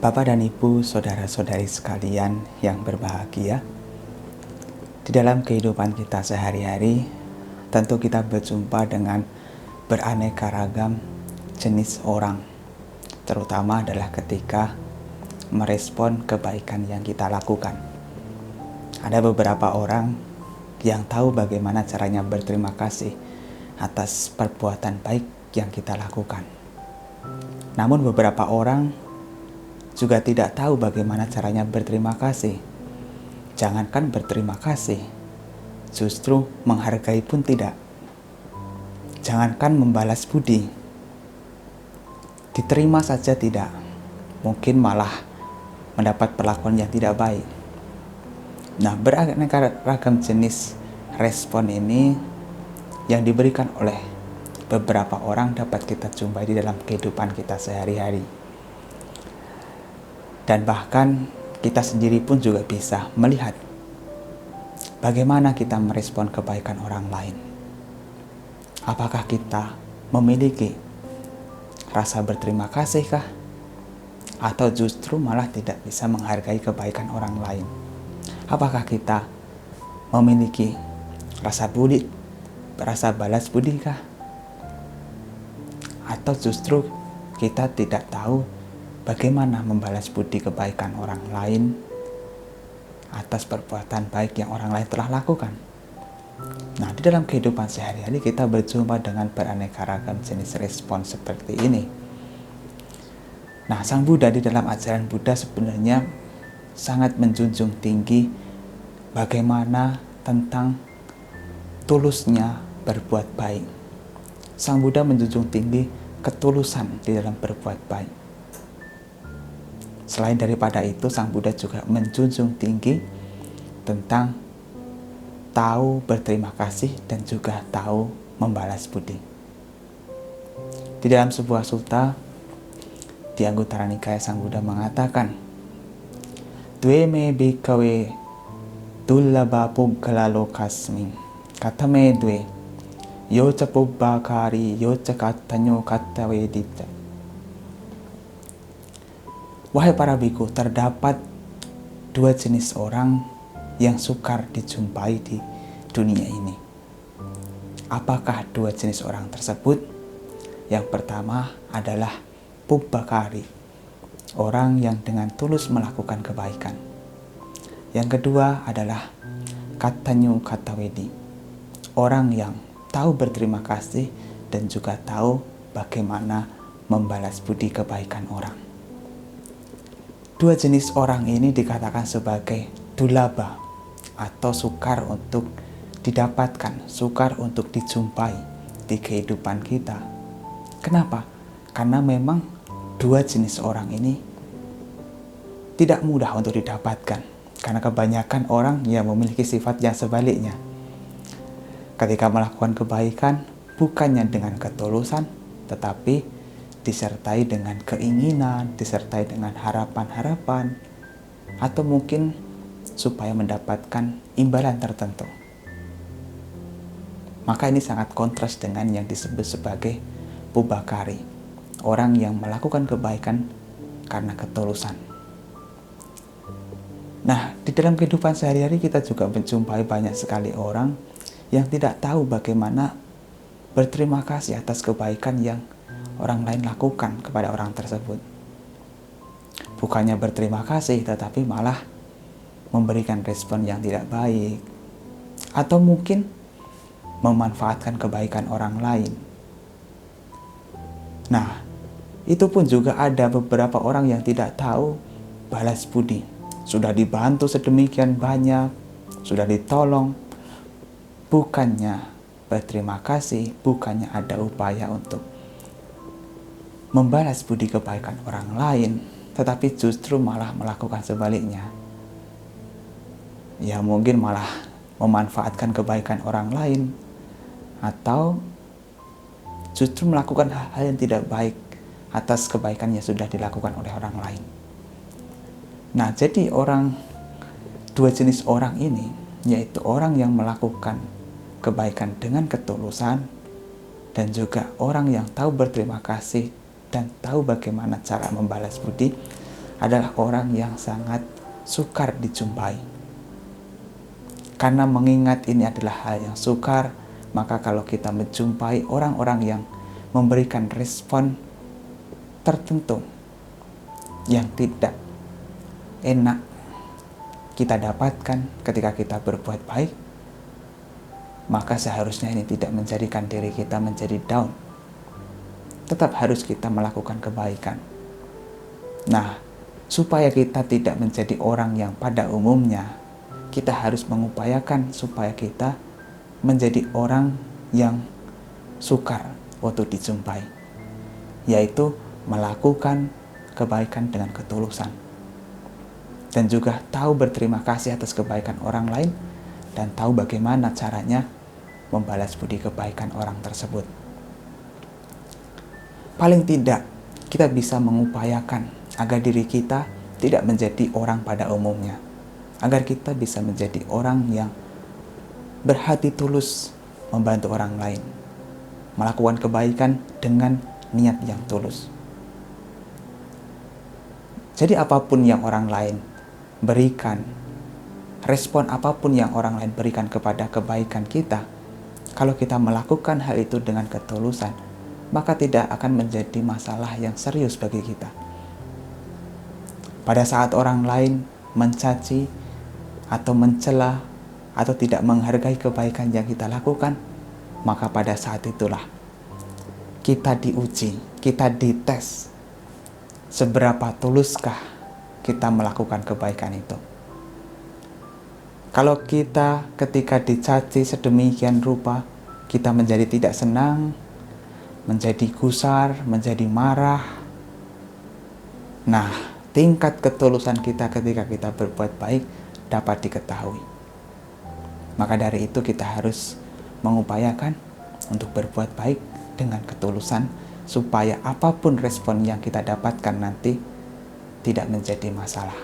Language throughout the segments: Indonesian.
Bapak dan Ibu, saudara-saudari sekalian yang berbahagia, di dalam kehidupan kita sehari-hari, tentu kita berjumpa dengan beraneka ragam jenis orang, terutama adalah ketika merespon kebaikan yang kita lakukan. Ada beberapa orang yang tahu bagaimana caranya berterima kasih atas perbuatan baik yang kita lakukan. Namun beberapa orang juga tidak tahu bagaimana caranya berterima kasih. Jangankan berterima kasih, justru menghargai pun tidak. Jangankan membalas budi, diterima saja tidak. Mungkin malah mendapat perlakuan yang tidak baik. Nah, beraneka ragam jenis respon ini yang diberikan oleh beberapa orang dapat kita jumpai di dalam kehidupan kita sehari-hari. Dan bahkan kita sendiri pun juga bisa melihat bagaimana kita merespon kebaikan orang lain. Apakah kita memiliki rasa berterima kasih kah? Atau justru malah tidak bisa menghargai kebaikan orang lain? Apakah kita memiliki rasa balas budi kah? Atau justru kita tidak tahu bagaimana membalas budi kebaikan orang lain atas perbuatan baik yang orang lain telah lakukan? Nah, di dalam kehidupan sehari-hari kita berjumpa dengan beraneka ragam jenis respon seperti ini. Nah, Sang Buddha di dalam ajaran Buddha sebenarnya sangat menjunjung tinggi bagaimana tentang tulusnya berbuat baik. Sang Buddha menjunjung tinggi ketulusan di dalam berbuat baik. Selain daripada itu, Sang Buddha juga menjunjung tinggi tentang tahu berterima kasih dan juga tahu membalas budi. Di dalam sebuah sutta di Anguttara Nikaya, Sang Buddha mengatakan, "Dwe me bhikkhave dullabha puggala lokasmin katame dwe yoca pubbakari yoca kattanyo kattavedita." Wahai para biku, terdapat dua jenis orang yang sukar dijumpai di dunia ini. Apakah dua jenis orang tersebut? Yang pertama adalah pubbakari, orang yang dengan tulus melakukan kebaikan. Yang kedua adalah kattanyo kattavedi, orang yang tahu berterima kasih dan juga tahu bagaimana membalas budi kebaikan orang. Dua jenis orang ini dikatakan sebagai dullabha atau sukar untuk didapatkan, sukar untuk dijumpai di kehidupan kita. Kenapa? Karena memang dua jenis orang ini tidak mudah untuk didapatkan, karena kebanyakan orang yang memiliki sifat yang sebaliknya. Ketika melakukan kebaikan, bukannya dengan ketulusan, tetapi disertai dengan keinginan, disertai dengan harapan-harapan, atau mungkin supaya mendapatkan imbalan tertentu. Maka ini sangat kontras dengan yang disebut sebagai pubbakari, orang yang melakukan kebaikan karena ketulusan. Nah, di dalam kehidupan sehari-hari kita juga menjumpai banyak sekali orang yang tidak tahu bagaimana berterima kasih atas kebaikan yang orang lain lakukan kepada orang tersebut. Bukannya berterima kasih, tetapi malah memberikan respon yang tidak baik, atau mungkin memanfaatkan kebaikan orang lain. Nah, itu pun juga ada beberapa orang yang tidak tahu balas budi. Sudah dibantu sedemikian banyak, sudah ditolong, bukannya berterima kasih, bukannya ada upaya untuk membalas budi kebaikan orang lain, tetapi justru malah melakukan sebaliknya. Ya, mungkin malah memanfaatkan kebaikan orang lain, atau justru melakukan hal-hal yang tidak baik atas kebaikan yang sudah dilakukan oleh orang lain. Nah, jadi dua jenis orang ini, yaitu orang yang melakukan kebaikan dengan ketulusan dan juga orang yang tahu berterima kasih dan tahu bagaimana cara membalas budi, adalah orang yang sangat sukar dijumpai. Karena mengingat ini adalah hal yang sukar, maka kalau kita menjumpai orang-orang yang memberikan respon tertentu yang tidak enak kita dapatkan ketika kita berbuat baik, maka seharusnya ini tidak menjadikan diri kita menjadi down. Tetap harus kita melakukan kebaikan. Nah, supaya kita tidak menjadi orang yang pada umumnya, kita harus mengupayakan supaya kita menjadi orang yang sukar waktu dijumpai, yaitu melakukan kebaikan dengan ketulusan, dan juga tahu berterima kasih atas kebaikan orang lain, dan tahu bagaimana caranya membalas budi kebaikan orang tersebut. Paling tidak, kita bisa mengupayakan agar diri kita tidak menjadi orang pada umumnya, agar kita bisa menjadi orang yang berhati tulus membantu orang lain, melakukan kebaikan dengan niat yang tulus. Jadi apapun yang orang lain berikan, respon apapun yang orang lain berikan kepada kebaikan kita, kalau kita melakukan hal itu dengan ketulusan, maka tidak akan menjadi masalah yang serius bagi kita. Pada saat orang lain mencaci atau mencela atau tidak menghargai kebaikan yang kita lakukan, maka pada saat itulah kita diuji, kita dites seberapa tuluskah kita melakukan kebaikan itu. Kalau kita ketika dicaci sedemikian rupa, kita menjadi tidak senang, menjadi gusar, menjadi marah. Nah, tingkat ketulusan kita ketika kita berbuat baik dapat diketahui. Maka dari itu kita harus mengupayakan untuk berbuat baik dengan ketulusan, supaya apapun respon yang kita dapatkan nanti tidak menjadi masalah.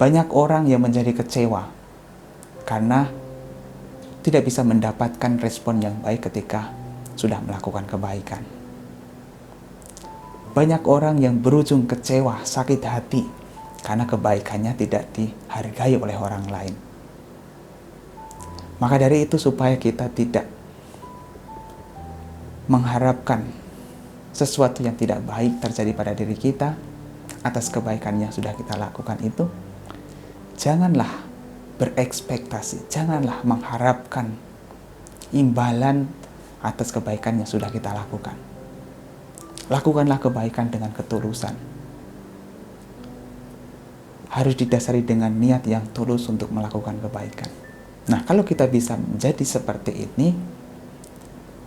Banyak orang yang menjadi kecewa karena tidak bisa mendapatkan respon yang baik ketika sudah melakukan kebaikan. Banyak orang yang berujung kecewa, sakit hati karena kebaikannya tidak dihargai oleh orang lain. Maka dari itu, supaya kita tidak mengharapkan sesuatu yang tidak baik terjadi pada diri kita atas kebaikan yang sudah kita lakukan itu, janganlah berekspektasi, janganlah mengharapkan imbalan atas kebaikan yang sudah kita lakukan. Lakukanlah kebaikan dengan ketulusan. Harus didasari dengan niat yang tulus untuk melakukan kebaikan. Nah, kalau kita bisa menjadi seperti ini,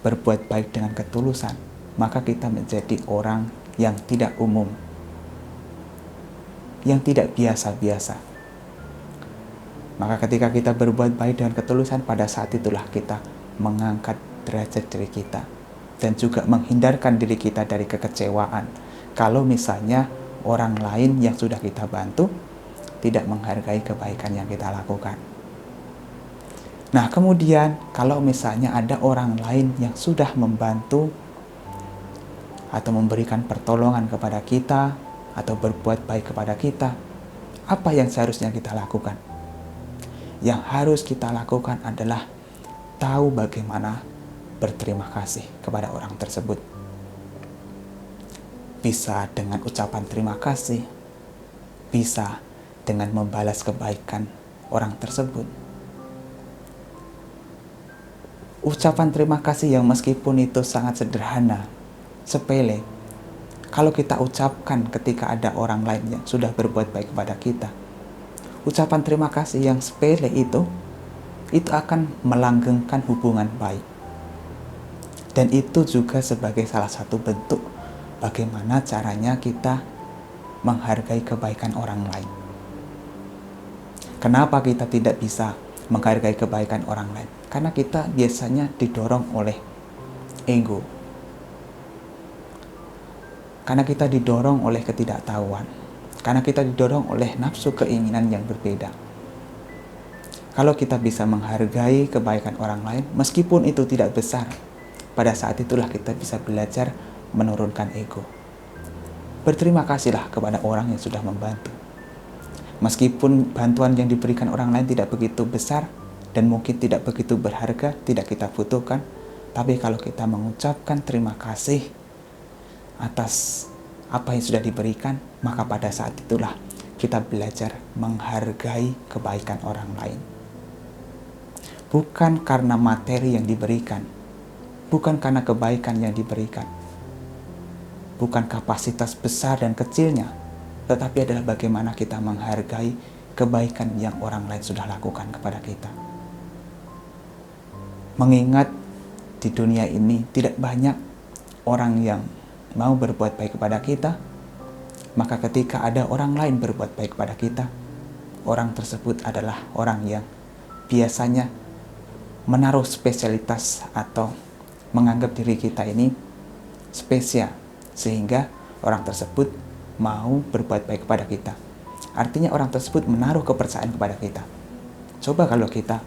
berbuat baik dengan ketulusan, maka kita menjadi orang yang tidak umum, yang tidak biasa-biasa. Maka ketika kita berbuat baik dengan ketulusan, pada saat itulah kita mengangkat derajat diri kita dan juga menghindarkan diri kita dari kekecewaan kalau misalnya orang lain yang sudah kita bantu tidak menghargai kebaikan yang kita lakukan. Nah, kemudian kalau misalnya ada orang lain yang sudah membantu atau memberikan pertolongan kepada kita atau berbuat baik kepada kita, apa yang seharusnya kita lakukan? Yang harus kita lakukan adalah tahu bagaimana berterima kasih kepada orang tersebut. Bisa dengan ucapan terima kasih, bisa dengan membalas kebaikan orang tersebut. Ucapan terima kasih yang meskipun itu sangat sederhana, sepele, kalau kita ucapkan ketika ada orang lain yang sudah berbuat baik kepada kita, ucapan terima kasih yang sepele itu akan melanggengkan hubungan baik. Dan itu juga sebagai salah satu bentuk bagaimana caranya kita menghargai kebaikan orang lain. Kenapa kita tidak bisa menghargai kebaikan orang lain? Karena kita biasanya didorong oleh ego. Karena kita didorong oleh ketidaktahuan. Karena kita didorong oleh nafsu keinginan yang berbeda. Kalau kita bisa menghargai kebaikan orang lain, meskipun itu tidak besar, pada saat itulah kita bisa belajar menurunkan ego. Berterima kasihlah kepada orang yang sudah membantu. Meskipun bantuan yang diberikan orang lain tidak begitu besar dan mungkin tidak begitu berharga, tidak kita butuhkan, tapi kalau kita mengucapkan terima kasih atas apa yang sudah diberikan, maka pada saat itulah kita belajar menghargai kebaikan orang lain. Bukan karena materi yang diberikan, bukan karena kebaikan yang diberikan, bukan kapasitas besar dan kecilnya, tetapi adalah bagaimana kita menghargai kebaikan yang orang lain sudah lakukan kepada kita. Mengingat di dunia ini tidak banyak orang yang mau berbuat baik kepada kita, maka ketika ada orang lain berbuat baik kepada kita, orang tersebut adalah orang yang biasanya menaruh spesialitas atau menganggap diri kita ini spesial, sehingga orang tersebut mau berbuat baik kepada kita. Artinya orang tersebut menaruh kepercayaan kepada kita. Coba kalau kita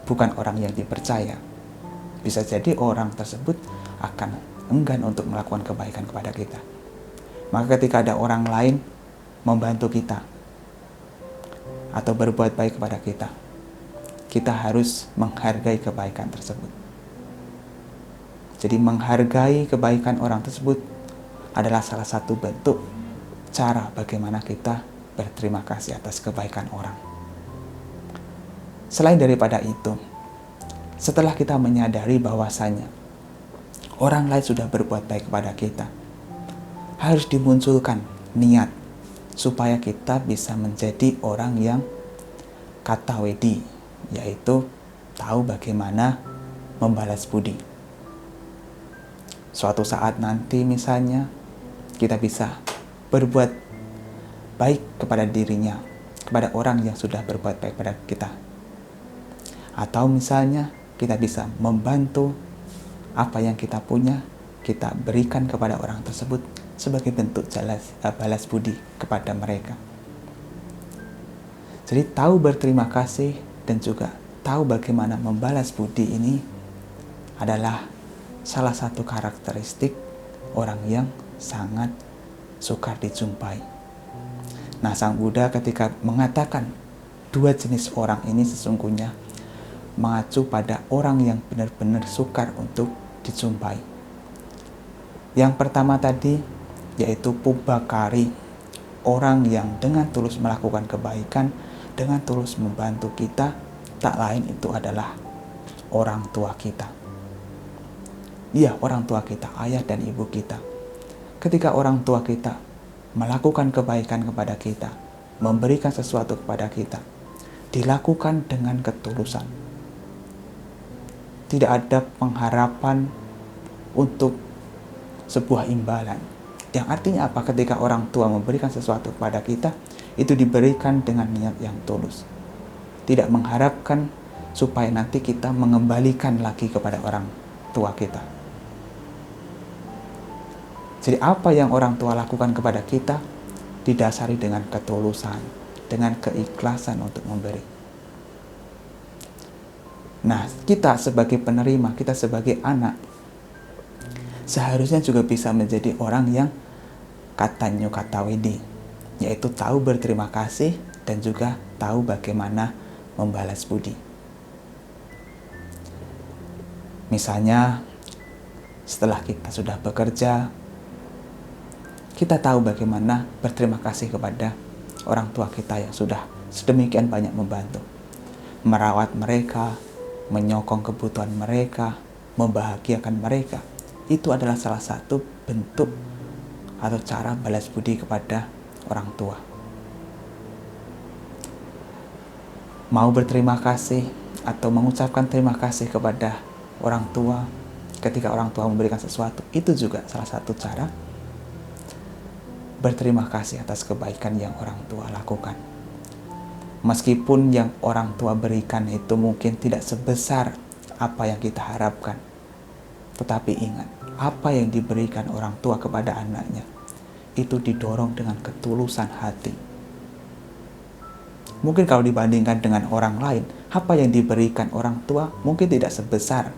bukan orang yang dipercaya, bisa jadi orang tersebut akan enggan untuk melakukan kebaikan kepada kita. Maka ketika ada orang lain membantu kita atau berbuat baik kepada kita, kita harus menghargai kebaikan tersebut. Jadi menghargai kebaikan orang tersebut adalah salah satu bentuk cara bagaimana kita berterima kasih atas kebaikan orang. Selain daripada itu, setelah kita menyadari bahwasanya orang lain sudah berbuat baik kepada kita, harus dimunculkan niat supaya kita bisa menjadi orang yang katawedi, yaitu tahu bagaimana membalas budi. Suatu saat nanti misalnya kita bisa berbuat baik kepada dirinya, kepada orang yang sudah berbuat baik kepada kita. Atau misalnya kita bisa membantu apa yang kita punya, kita berikan kepada orang tersebut sebagai bentuk balas budi kepada mereka. Jadi tahu berterima kasih dan juga tahu bagaimana membalas budi ini adalah salah satu karakteristik orang yang sangat sukar dijumpai. Nah, Sang Buddha ketika mengatakan dua jenis orang ini sesungguhnya mengacu pada orang yang benar-benar sukar untuk dijumpai. Yang pertama tadi yaitu pubakari, orang yang dengan tulus melakukan kebaikan, dengan tulus membantu kita, tak lain itu adalah orang tua kita. Iya, orang tua kita, ayah dan ibu kita. Ketika orang tua kita melakukan kebaikan kepada kita, memberikan sesuatu kepada kita, dilakukan dengan ketulusan. Tidak ada pengharapan untuk sebuah imbalan. Yang artinya apa? Ketika orang tua memberikan sesuatu kepada kita, itu diberikan dengan niat yang tulus. Tidak mengharapkan supaya nanti kita mengembalikan lagi kepada orang tua kita. Jadi apa yang orang tua lakukan kepada kita didasari dengan ketulusan, dengan keikhlasan untuk memberi. Nah, kita sebagai penerima, kita sebagai anak, seharusnya juga bisa menjadi orang yang katanyo katawedi, yaitu tahu berterima kasih dan juga tahu bagaimana membalas budi. Misalnya, setelah kita sudah bekerja, kita tahu bagaimana berterima kasih kepada orang tua kita yang sudah sedemikian banyak membantu, merawat mereka, menyokong kebutuhan mereka, membahagiakan mereka. Itu adalah salah satu bentuk atau cara balas budi kepada orang tua. Mau berterima kasih atau mengucapkan terima kasih kepada orang tua ketika orang tua memberikan sesuatu, itu juga salah satu cara berterima kasih atas kebaikan yang orang tua lakukan. Meskipun yang orang tua berikan itu mungkin tidak sebesar apa yang kita harapkan, tetapi ingat, apa yang diberikan orang tua kepada anaknya itu didorong dengan ketulusan hati. Mungkin kalau dibandingkan dengan orang lain, apa yang diberikan orang tua mungkin tidak sebesar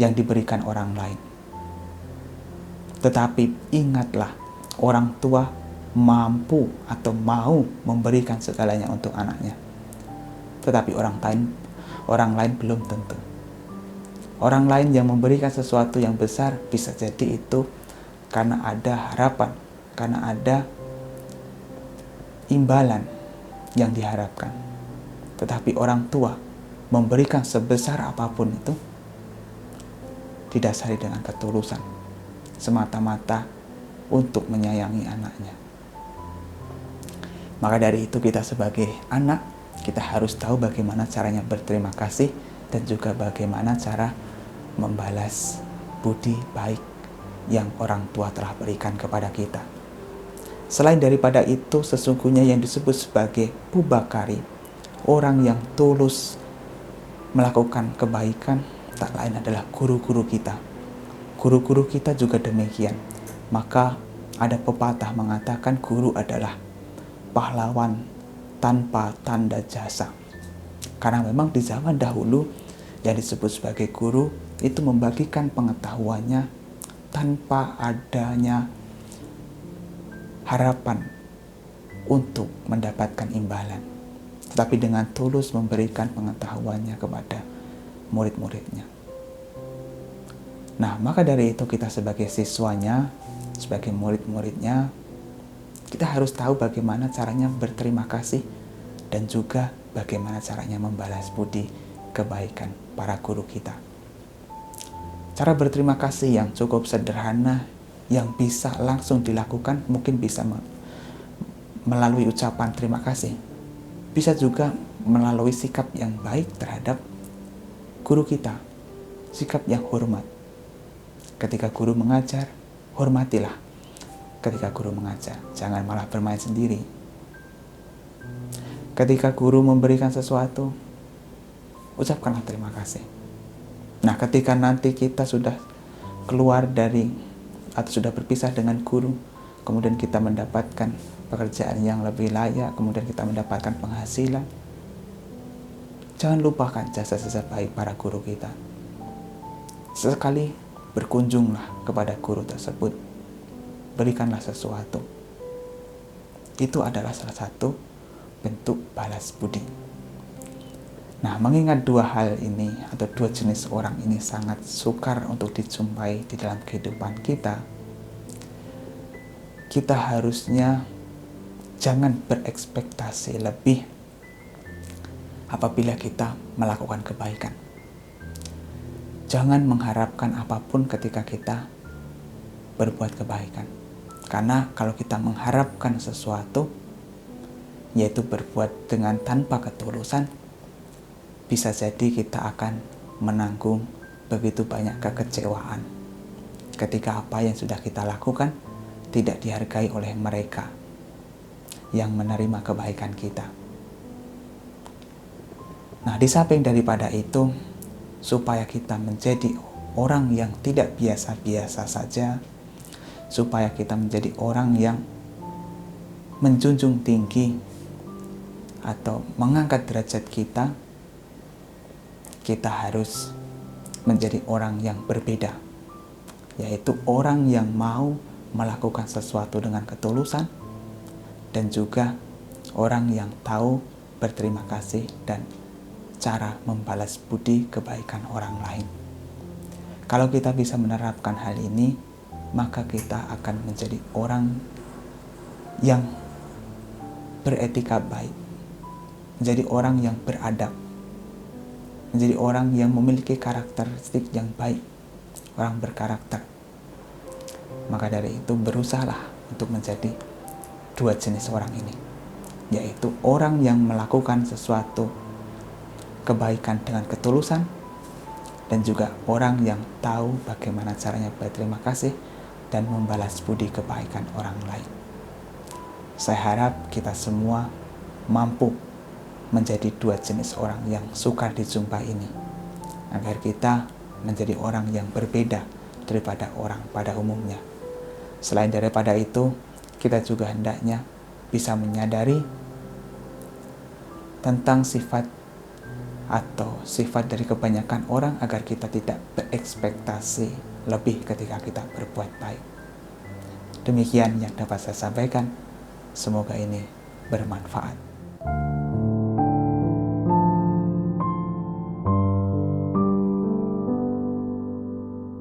yang diberikan orang lain. Tetapi ingatlah, orang tua mampu atau mau memberikan segalanya untuk anaknya. Tetapi orang lain belum tentu. Orang lain yang memberikan sesuatu yang besar bisa jadi itu karena ada harapan, karena ada imbalan yang diharapkan. Tetapi orang tua memberikan sebesar apapun itu didasari dengan ketulusan, semata-mata untuk menyayangi anaknya. Maka dari itu kita sebagai anak, kita harus tahu bagaimana caranya berterima kasih dan juga bagaimana cara membalas budi baik yang orang tua telah berikan kepada kita. Selain daripada itu, sesungguhnya yang disebut sebagai pubakari, orang yang tulus melakukan kebaikan, tak lain adalah guru-guru kita. Guru-guru kita juga demikian. Maka ada pepatah mengatakan guru adalah pahlawan tanpa tanda jasa. Karena memang di zaman dahulu yang disebut sebagai guru itu membagikan pengetahuannya tanpa adanya harapan untuk mendapatkan imbalan, tetapi dengan tulus memberikan pengetahuannya kepada murid-muridnya. Nah, maka dari itu kita sebagai siswanya, sebagai murid-muridnya, kita harus tahu bagaimana caranya berterima kasih dan juga bagaimana caranya membalas budi kebaikan para guru kita. Cara berterima kasih yang cukup sederhana yang bisa langsung dilakukan mungkin bisa melalui ucapan terima kasih. Bisa juga melalui sikap yang baik terhadap guru kita, sikap yang hormat. Ketika guru mengajar, hormatilah. Ketika guru mengajar, jangan malah bermain sendiri. Ketika guru memberikan sesuatu, ucapkanlah terima kasih. Nah, ketika nanti kita sudah keluar dari atau sudah berpisah dengan guru, kemudian kita mendapatkan pekerjaan yang lebih layak, kemudian kita mendapatkan penghasilan, jangan lupakan jasa-jasa baik para guru kita. Sesekali berkunjunglah kepada guru tersebut, berikanlah sesuatu. Itu adalah salah satu bentuk balas budi. Nah, mengingat dua hal ini atau dua jenis orang ini sangat sukar untuk dijumpai di dalam kehidupan kita, kita harusnya jangan berekspektasi lebih apabila kita melakukan kebaikan. Jangan mengharapkan apapun ketika kita berbuat kebaikan. Karena kalau kita mengharapkan sesuatu, yaitu berbuat dengan tanpa ketulusan, bisa jadi kita akan menanggung begitu banyak kekecewaan ketika apa yang sudah kita lakukan tidak dihargai oleh mereka yang menerima kebaikan kita. Nah, di samping daripada itu, supaya kita menjadi orang yang tidak biasa-biasa saja, supaya kita menjadi orang yang menjunjung tinggi atau mengangkat derajat kita, kita harus menjadi orang yang berbeda, yaitu orang yang mau melakukan sesuatu dengan ketulusan dan juga orang yang tahu berterima kasih dan cara membalas budi kebaikan orang lain. Kalau kita bisa menerapkan hal ini, maka kita akan menjadi orang yang beretika baik, menjadi orang yang beradab, menjadi orang yang memiliki karakteristik yang baik, orang berkarakter. Maka dari itu berusahalah untuk menjadi dua jenis orang ini, yaitu orang yang melakukan sesuatu kebaikan dengan ketulusan dan juga orang yang tahu bagaimana caranya berterima kasih dan membalas budi kebaikan orang lain. Saya harap kita semua mampu menjadi dua jenis orang yang sukar dijumpai ini, agar kita menjadi orang yang berbeda daripada orang pada umumnya. Selain daripada itu, kita juga hendaknya bisa menyadari tentang sifat dari kebanyakan orang agar kita tidak berekspektasi lebih ketika kita berbuat baik. Demikian yang dapat saya sampaikan. Semoga ini bermanfaat.